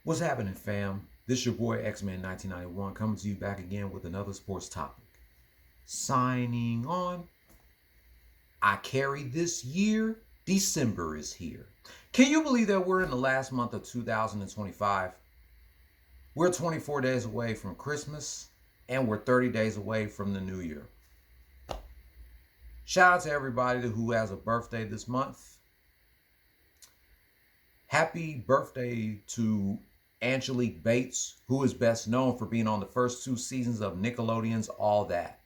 What's happening, fam? This your boy X-Man 1991 coming to you back again with another sports topic. Signing on. I carry this year. December is here. Can you believe that we're in the last month of 2025? We're 24 days away from Christmas and we're 30 days away from the new year. Shout out to everybody who has a birthday this month. Happy birthday to Angelique Bates, who is best known for being on the first two seasons of Nickelodeon's All That.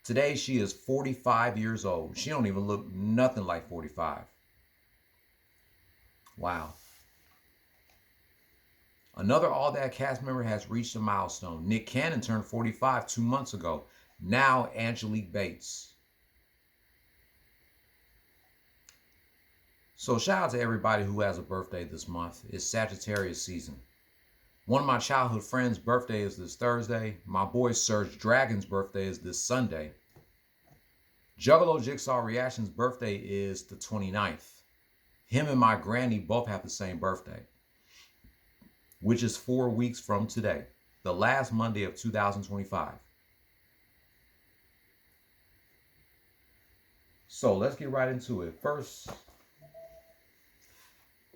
Today she is 45 years old. She don't even look nothing like 45. Wow. Another All That cast member has reached a milestone. Nick Cannon turned 45 2 months ago. Now Angelique Bates. So shout out to everybody who has a birthday this month. It's Sagittarius season. One of my childhood friends' birthday is this Thursday. My boy Serge Dragon's birthday is this Sunday. Juggalo Jigsaw Reaction's birthday is the 29th. Him and my granny both have the same birthday, which is 4 weeks from today, the last Monday of 2025. So let's get right into it. First,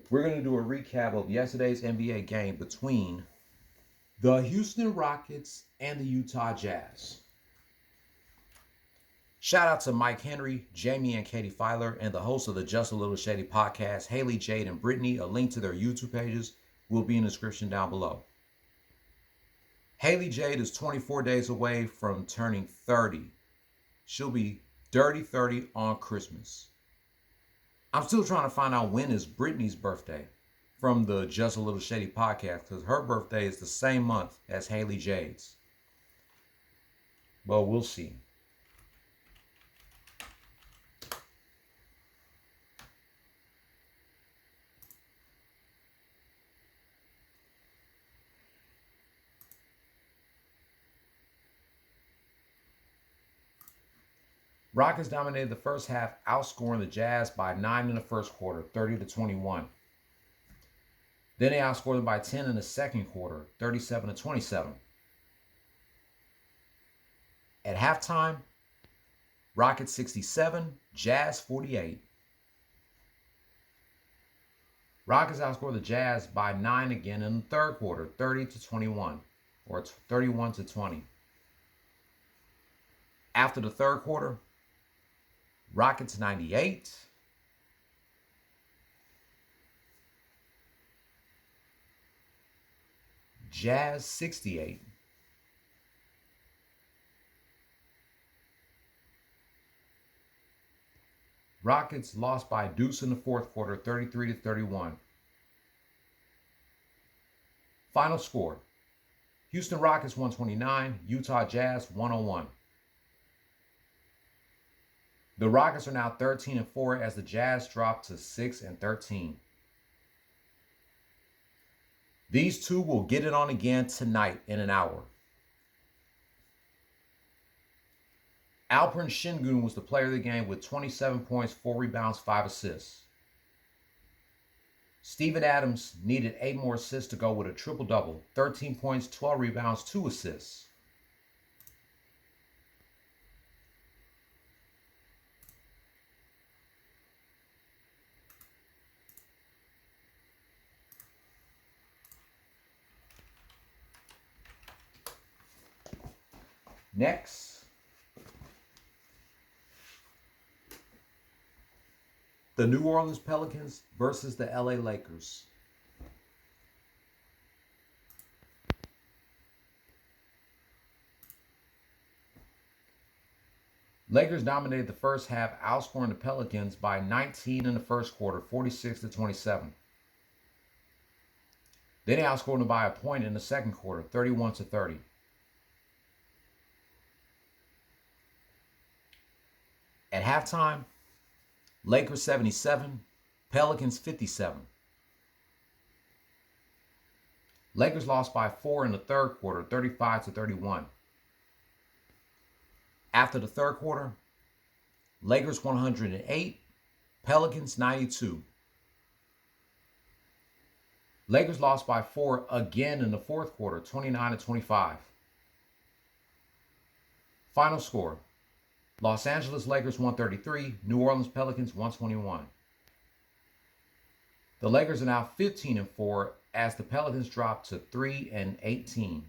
we're going to do a recap of yesterday's NBA game between the Houston Rockets and the Utah Jazz. Shout out to Mike Henry, Jaime, and Katie Filer, and the hosts of the Just a Little Shady podcast, Haley, Jade, and Brittany. A link to their YouTube pages will be in the description down below. Haley Jade is 24 days away from turning 30. She'll be dirty 30 on Christmas. I'm still trying to find out when is Brittany's birthday from the Just a Little Shady podcast, because her birthday is the same month as Haley Jade's. Well, we'll see. Rockets dominated the first half, outscoring the Jazz by 9 in the first quarter, 30-21. Then they outscored them by 10 in the second quarter, 37-27. At halftime, Rockets 67, Jazz 48. Rockets outscored the Jazz by 9 again in the third quarter, 30-21, or 31-20. After the third quarter, Rockets 98, Jazz 68. Rockets lost by a deuce in the fourth quarter, 33-31. Final score: Houston Rockets 129, Utah Jazz 101. The Rockets are now 13-4 as the Jazz drop to 6-13. These two will get it on again tonight in an hour. Alperen Şengün was the player of the game with 27 points, 4 rebounds, 5 assists. Steven Adams needed 8 more assists to go with a triple-double, 13 points, 12 rebounds, 2 assists. Next, the New Orleans Pelicans versus the LA Lakers. Lakers dominated the first half, outscoring the Pelicans by 19 in the first quarter, 46-27. Then they outscored them by a point in the second quarter, 31-30. At halftime, Lakers 77, Pelicans 57. Lakers lost by 4 in the third quarter, 35-31. After the third quarter, Lakers 108, Pelicans 92. Lakers lost by 4 again in the fourth quarter, 29-25. Final score: Los Angeles Lakers 133, New Orleans Pelicans 121. The Lakers are now 15-4 as the Pelicans drop to 3-18.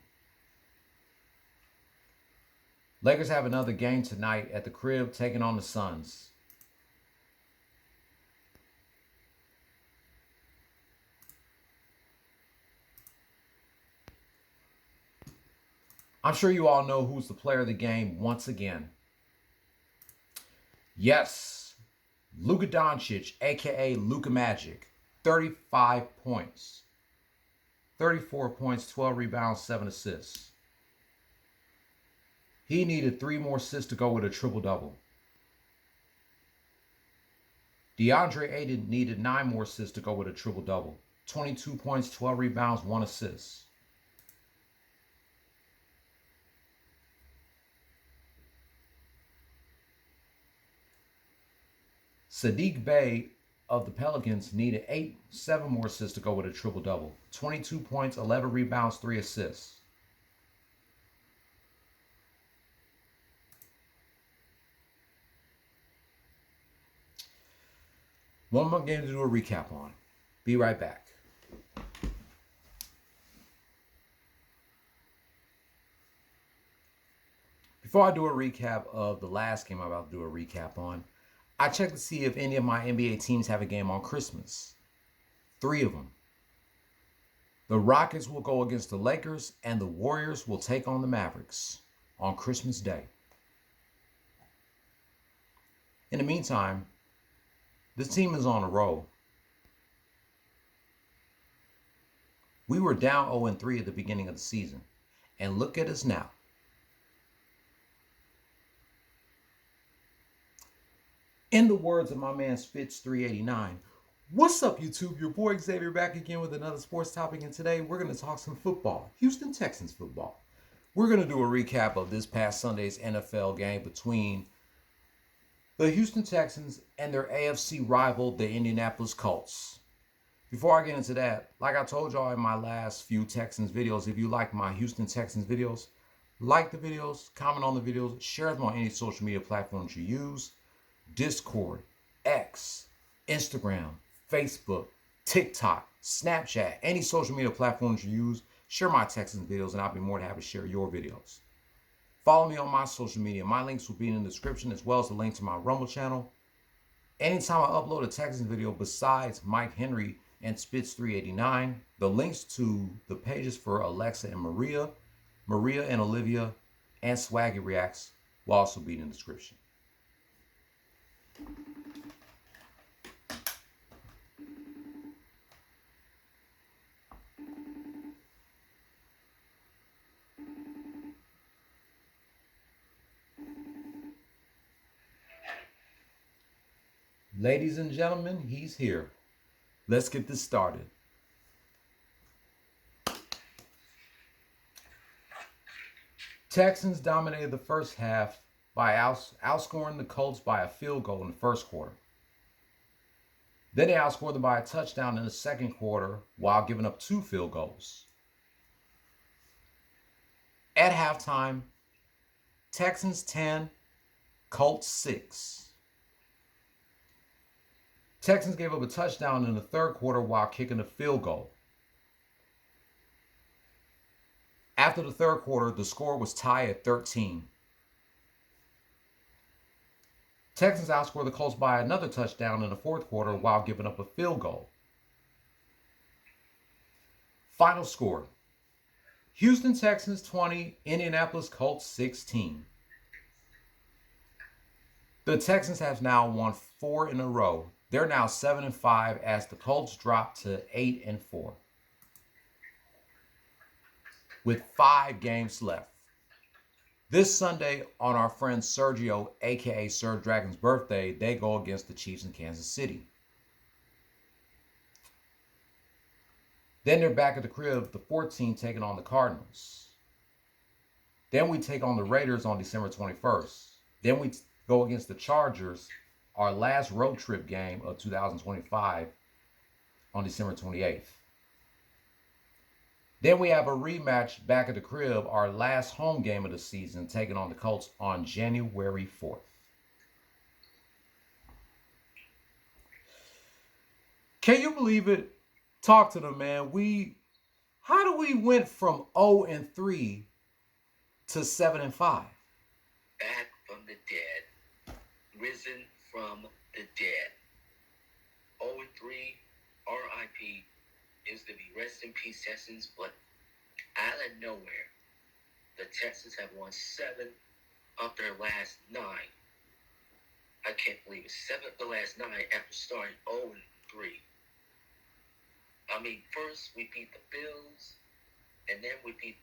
Lakers have another game tonight at the crib taking on the Suns. I'm sure you all know who's the player of the game once again. Yes, Luka Doncic, aka Luka Magic, 35 points, 34 points, 12 rebounds, 7 assists. He needed 3 more assists to go with a triple-double. DeAndre Ayton needed 9 more assists to go with a triple-double. 22 points, 12 rebounds, 1 assist. Saddiq Bey of the Pelicans needed 7 more assists to go with a triple-double. 22 points, 11 rebounds, 3 assists. One more game to do a recap on. Be right back. Before I do a recap of the last game I'm about to do a recap on, I checked to see if any of my NBA teams have a game on Christmas. 3 of them. The Rockets will go against the Lakers, and the Warriors will take on the Mavericks on Christmas Day. In the meantime, this team is on a roll. We were down 0-3 at the beginning of the season, and look at us now. In the words of my man Spitz 389, what's up YouTube? Your boy Xavier back again with another sports topic, and today we're going to talk some football, Houston Texans football. We're going to do a recap of this past Sunday's NFL game between the Houston Texans and their AFC rival, the Indianapolis Colts. Before I get into that, like I told y'all in my last few Texans videos, if you like my Houston Texans videos, like the videos, comment on the videos, share them on any social media platforms you use. Discord, X, Instagram, Facebook, TikTok, Snapchat, any social media platforms you use, share my Texans videos and I'll be more than happy to share your videos. Follow me on my social media. My links will be in the description as well as the link to my Rumble channel. Anytime I upload a Texans video besides Mike Henry and Spitz 389, the links to the pages for Alexa and Maria and Olivia, and Swaggy Reacts will also be in the description. Ladies and gentlemen, he's here. Let's get this started. Texans dominated the first half by outscoring the Colts by a field goal in the first quarter. Then they outscored them by a touchdown in the second quarter while giving up 2 field goals. At halftime, Texans 10, Colts 6. Texans gave up a touchdown in the third quarter while kicking a field goal. After the third quarter, the score was tied at 13. Texans outscored the Colts by another touchdown in the fourth quarter while giving up a field goal. Final score: Houston Texans 20, Indianapolis Colts 16. The Texans have now won 4 in a row. They're now 7-5 as the Colts drop to 8-4. With 5 games left. This Sunday, on our friend Sergio, aka Sir Dragon's birthday, they go against the Chiefs in Kansas City. Then they're back at the crib, the 14th, taking on the Cardinals. Then we take on the Raiders on December 21st. Then we go against the Chargers, our last road trip game of 2025, on December 28th. Then we have a rematch back at the crib, our last home game of the season, taking on the Colts on January 4th. Can you believe it? Talk to them, man. How do we went from 0-3 to 7-5? Back from the dead, risen from the dead. 0-3, R.I.P. is to be rest in peace, Texans. But out of nowhere, the Texans have won 7 of their last 9. I can't believe it. 7 of the last 9 after starting 0-3. I mean, first we beat the Bills, and then we beat.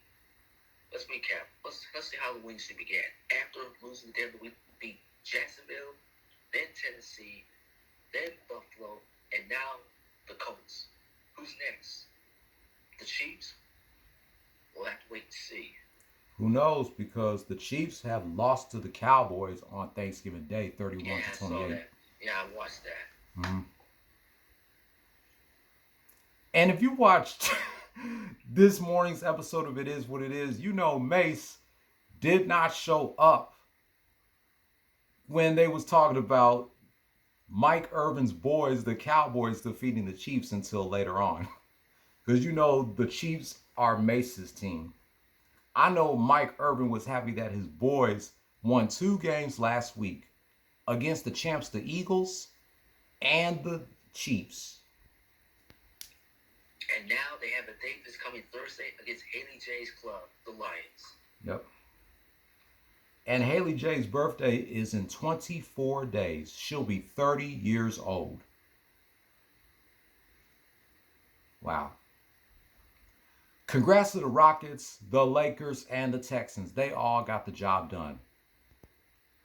Let's recap. Let's see how the winning streak began. After losing to Denver, we beat Jacksonville, then Tennessee, then Buffalo, and now the Colts. Who's next? The Chiefs? We'll have to wait and see. Who knows? Because the Chiefs have lost to the Cowboys on Thanksgiving Day, 31-28. Yeah, I saw that. Yeah, I watched that. Mm-hmm. And if you watched this morning's episode of It Is What It Is, you know Mace did not show up when they was talking about Mike Irvin's boys, the Cowboys, defeating the Chiefs until later on. Because you know the Chiefs are Mace's team. I know Mike Irvin was happy that his boys won 2 games last week against the champs, the Eagles, and the Chiefs. And now they have a date this coming Thursday against Haley J's club, the Lions. Yep. And Haley J's birthday is in 24 days. She'll be 30 years old. Wow. Congrats to the Rockets, the Lakers, and the Texans. They all got the job done.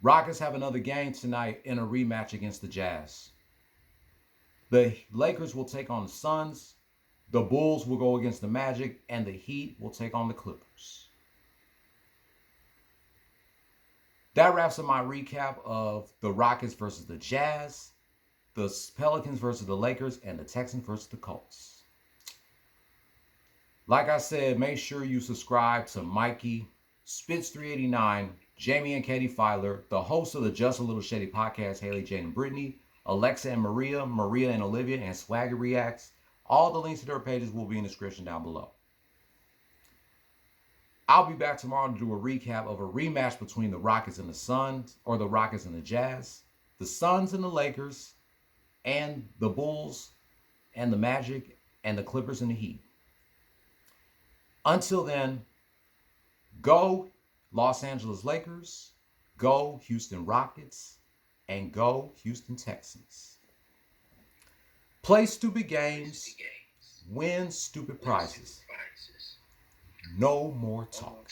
Rockets have another game tonight in a rematch against the Jazz. The Lakers will take on the Suns. The Bulls will go against the Magic, and the Heat will take on the Clippers. That wraps up my recap of the Rockets versus the Jazz, the Pelicans versus the Lakers, and the Texans versus the Colts. Like I said, make sure you subscribe to Mikey, Spitz 389, Jaime and Katie Filer, the hosts of the Just a Little Shady podcast, Haley, Jade, and Brittany, Alexa and Maria, Maria and Olivia, and Swaggy Reacts. All the links to their pages will be in the description down below. I'll be back tomorrow to do a recap of a rematch between the Rockets and the Suns, or the Rockets and the Jazz, the Suns and the Lakers, and the Bulls and the Magic, and the Clippers and the Heat. Until then, go Los Angeles Lakers, go Houston Rockets, and go Houston Texans. Play stupid games, win stupid prizes. No more talk.